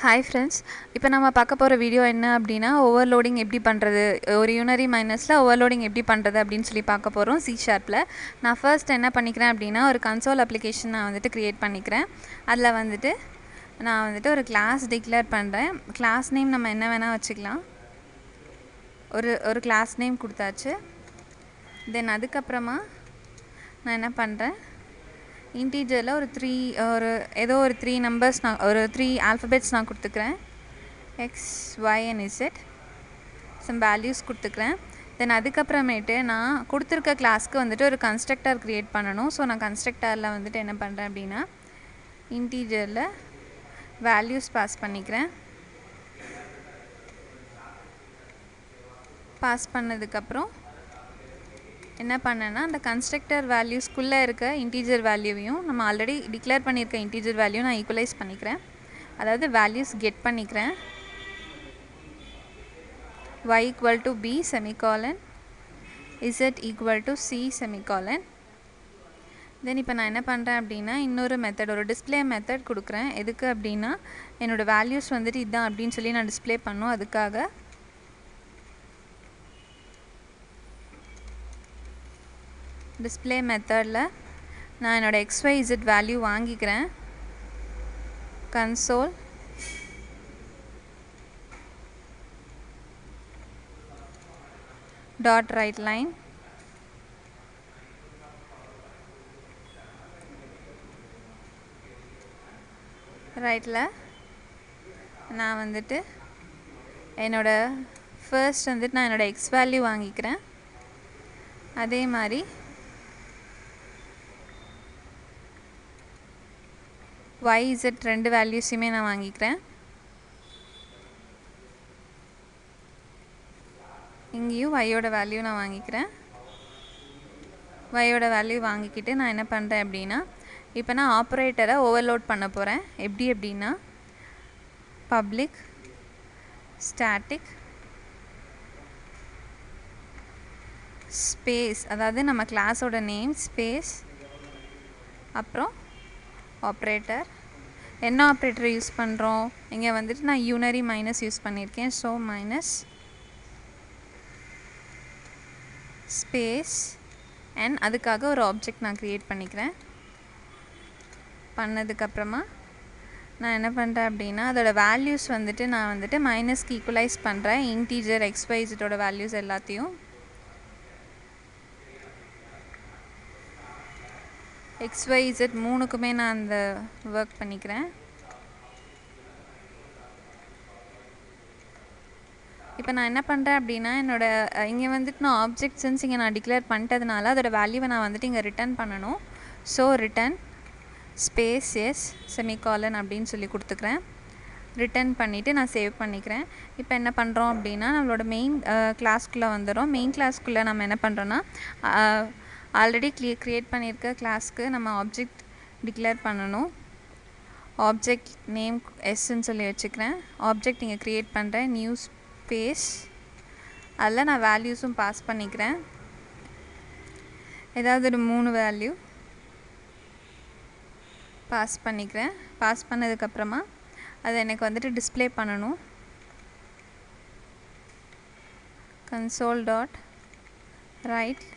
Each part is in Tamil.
Hi friends, இப்போ நம்ம பார்க்க போகிற வீடியோ என்ன அப்படின்னா ஓவர்லோடிங் எப்படி பண்ணுறது, ஒரு யூனரி மைனஸில் ஓவர்லோடிங் எப்படி பண்ணுறது அப்படின்னு சொல்லி பார்க்க போகிறோம் C#. நான் ஃபர்ஸ்ட் என்ன பண்ணிக்கிறேன் அப்படின்னா ஒரு கன்சோல் அப்ளிகேஷன் நான் வந்துட்டு க்ரியேட் பண்ணிக்கிறேன். அதில் வந்துட்டு நான் வந்துட்டு ஒரு கிளாஸ் டிக்ளேர் பண்ணுறேன். கிளாஸ் நேம் நம்ம என்ன வேணால் வச்சுக்கலாம். ஒரு கிளாஸ் நேம் கொடுத்தாச்சு. தென் அதுக்கப்புறமா நான் என்ன பண்ணுறேன், இன்டீஜரில் ஒரு 3 நம்பர்ஸ் நான் ஒரு 3 ஆல்ஃபபெட்ஸ் நான் கொடுத்துக்கிறேன். X, Y and Z some values கொடுத்துக்கிறேன். தென் அதுக்கப்புறமேட்டு நான் கொடுத்துருக்க கிளாஸ்க்கு வந்துட்டு ஒரு கன்ஸ்ட்ரக்டர் க்ரியேட் பண்ணணும். ஸோ நான் கன்ஸ்ட்ரக்டரில் வந்துட்டு என்ன பண்ணுறேன் அப்படின்னா இன்டீஜரில் வேல்யூஸ் பாஸ் பண்ணிக்கிறேன். பாஸ் பண்ணதுக்கப்புறம் என்ன பண்ணேன்னா அந்த கன்ஸ்ட்ரக்டர் வேல்யூஸ்குள்ளே இருக்க இன்டீஜர் வேல்யூவையும் நம்ம ஆல்ரெடி டிக்ளேர் பண்ணியிருக்க இன்டீஜர் வேல்யூ நான் ஈக்குவலைஸ் பண்ணிக்கிறேன். அதாவது வேல்யூஸ் கெட் பண்ணிக்கிறேன். y equal to b semicolon z equal to c semicolon. தென் இப்போ நான் என்ன பண்ணுறேன் அப்படின்னா இன்னொரு மெத்தட், ஒரு டிஸ்பிளே மெத்தட் கொடுக்குறேன். எதுக்கு அப்படின்னா என்னோடய வேல்யூஸ் வந்துட்டு இதுதான் அப்படின்னு சொல்லி நான் டிஸ்பிளே பண்ணும். அதுக்காக டிஸ்பிளே மெத்தடில் நான் என்னோடய xyz வேல்யூ வாங்கிக்கிறேன். கன்சோல் டாட் ரைட் லைன் ரைட்டில் நான் வந்துட்டு என்னோடய ஃபர்ஸ்ட் வந்துட்டு நான் என்னோடய எக்ஸ் வேல்யூ வாங்கிக்கிறேன். அதே மாதிரி YZ ரெண்டு வேல்யூஸுமே நான் வாங்கிக்கிறேன். இங்கேயும் Yயோட வேல்யூ நான் வாங்கிக்கிறேன். Yயோட வேல்யூ வாங்கிக்கிட்டு நான் என்ன பண்ணுறேன் அப்படின்னா இப்போ நான் ஆப்ரேட்டரை ஓவர்லோட் பண்ண போகிறேன். எப்படி அப்படின்னா பப்ளிக் ஸ்டாட்டிக் ஸ்பேஸ், அதாவது நம்ம கிளாஸோட நேம் ஸ்பேஸ், அப்புறம் ஆப்ரேட்டர். என்ன ஆப்ரேட்டர் யூஸ் பண்ணுறோம், இங்கே வந்துட்டு நான் யூனரி மைனஸ் யூஸ் பண்ணியிருக்கேன். ஸோ மைனஸ் ஸ்பேஸ் அண்ட் அதுக்காக ஒரு ஆப்ஜெக்ட் நான் க்ரியேட் பண்ணிக்கிறேன். பண்ணதுக்கப்புறமா நான் என்ன பண்ணுறேன் அப்படின்னா அதோட வேல்யூஸ் வந்துட்டு நான் வந்துட்டு மைனஸ்க்கு ஈக்குவலைஸ் பண்ணுறேன். இன்டீஜர் XYZோட வேல்யூஸ் எல்லாத்தையும் XYZ மூணுக்குமே நான் அந்த ஒர்க் பண்ணிக்கிறேன். இப்போ நான் என்ன பண்ணுறேன் அப்படின்னா இங்கே வந்துட்டு நான் ஆப்ஜெக்ட் சென்ஸ் இங்கே நான் டிக்ளேர் பண்ணிட்டதுனால அதோட வேல்யூவை நான் வந்துட்டு இங்கே ரிட்டர்ன் பண்ணணும். So return space S semicolon அப்படின்னு சொல்லி கொடுத்துக்கிறேன். ரிட்டர்ன் பண்ணிவிட்டு நான் சேவ் பண்ணிக்கிறேன். இப்போ என்ன பண்ணுறோம் அப்படின்னா நம்மளோட மெயின் கிளாஸ்க்குள்ளே வந்துடும். மெயின் கிளாஸ்க்குள்ளே நம்ம என்ன பண்ணுறோன்னா ஆல்ரெடி க்ரியேட் பண்ணியிருக்க கிளாஸ்க்கு நம்ம ஆப்ஜெக்ட் டிக்ளேர் பண்ணணும். ஆப்ஜெக்ட் நேம் எஸ்ன்னு சொல்லி வச்சுக்கிறேன். ஆப்ஜெக்ட் இங்கே க்ரியேட் பண்ணுறேன். நியூ ஸ்பேஸ், அதில் நான் வேல்யூஸும் பாஸ் பண்ணிக்கிறேன். ஏதாவது ஒரு 3 வேல்யூ பாஸ் பண்ணிக்கிறேன். பாஸ் பண்ணதுக்கப்புறமா அதை எனக்கு வந்துட்டு டிஸ்பிளே பண்ணணும். கன்சோல் டாட் ரைட்டில்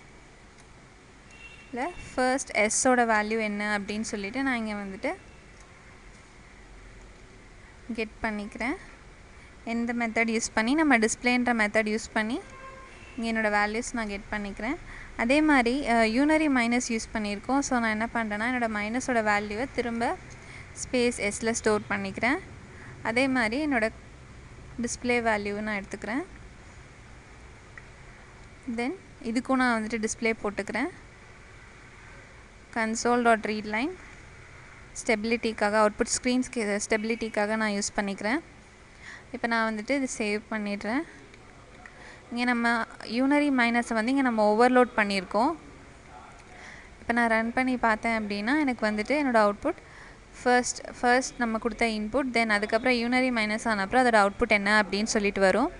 ஃபர்ஸ்ட் எஸ்ஸோட வேல்யூ என்ன அப்படின்னு சொல்லிவிட்டு நான் இங்கே வந்துட்டு கெட் பண்ணிக்கிறேன். எந்த மெத்தட் யூஸ் பண்ணி நம்ம டிஸ்பிளேன்ற மெத்தட் யூஸ் பண்ணி இங்கே என்னோடய வேல்யூஸ் நான் கெட் பண்ணிக்கிறேன். அதே மாதிரி யூனரி மைனஸ் யூஸ் பண்ணியிருக்கோம். ஸோ நான் என்ன பண்ணுறேன்னா என்னோடய மைனஸோட வேல்யூவை திரும்ப ஸ்பேஸ் எஸ்ஸில் ஸ்டோர் பண்ணிக்கிறேன். அதே மாதிரி என்னோடய டிஸ்பிளே வேல்யூவை நான் எடுத்துக்கிறேன். தென் இதுக்கும் நான் வந்துட்டு டிஸ்பிளே போட்டுக்கிறேன். கன்சோல் டாட் ரீட் லைன் ஸ்டெபிலிட்டிக்காக, அவுட்புட் ஸ்க்ரீன்ஸ்க்கு ஸ்டெபிலிட்டிக்காக நான் யூஸ் பண்ணிக்கிறேன். இப்போ நான் வந்துட்டு இது சேவ் பண்ணிடுறேன். இங்கே நம்ம யூனரி மைனஸை வந்து இங்கே நம்ம ஓவர்லோட் பண்ணியிருக்கோம். இப்போ நான் ரன் பண்ணி பார்த்தேன் அப்படின்னா எனக்கு வந்துட்டு என்னோடய அவுட்புட் ஃபர்ஸ்ட் நம்ம கொடுத்த இன்புட், தென் அதுக்கப்புறம் யூனரி மைனஸ் ஆனப்புறம் அதோட அவுட்புட் என்ன அப்படின்னு சொல்லிட்டு வரும்.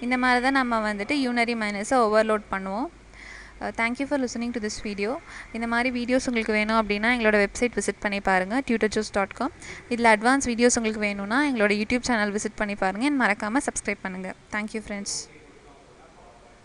இந்த மாதிரி தான் நம்ம வந்துட்டு யூனரி மைனஸை ஓவர்லோட் பண்ணுவோம். Thank you for listening to this video. இந்த மாதிரி வீடியோஸ் உங்களுக்கு வேணும் அப்படின்னா எங்களோட வெப்சைட் விசிட் பண்ணி பாருங்கள், tutorjuice.com. இதில் அட்வான்ஸ் வீடியோஸ் உங்களுக்கு வேணும்னா எங்களோட யூடியூப் சேனல் விசிட் பண்ணி பாருங்கள். மறக்காமல் சப்ஸ்கிரைப் பண்ணுங்கள். Thank you friends.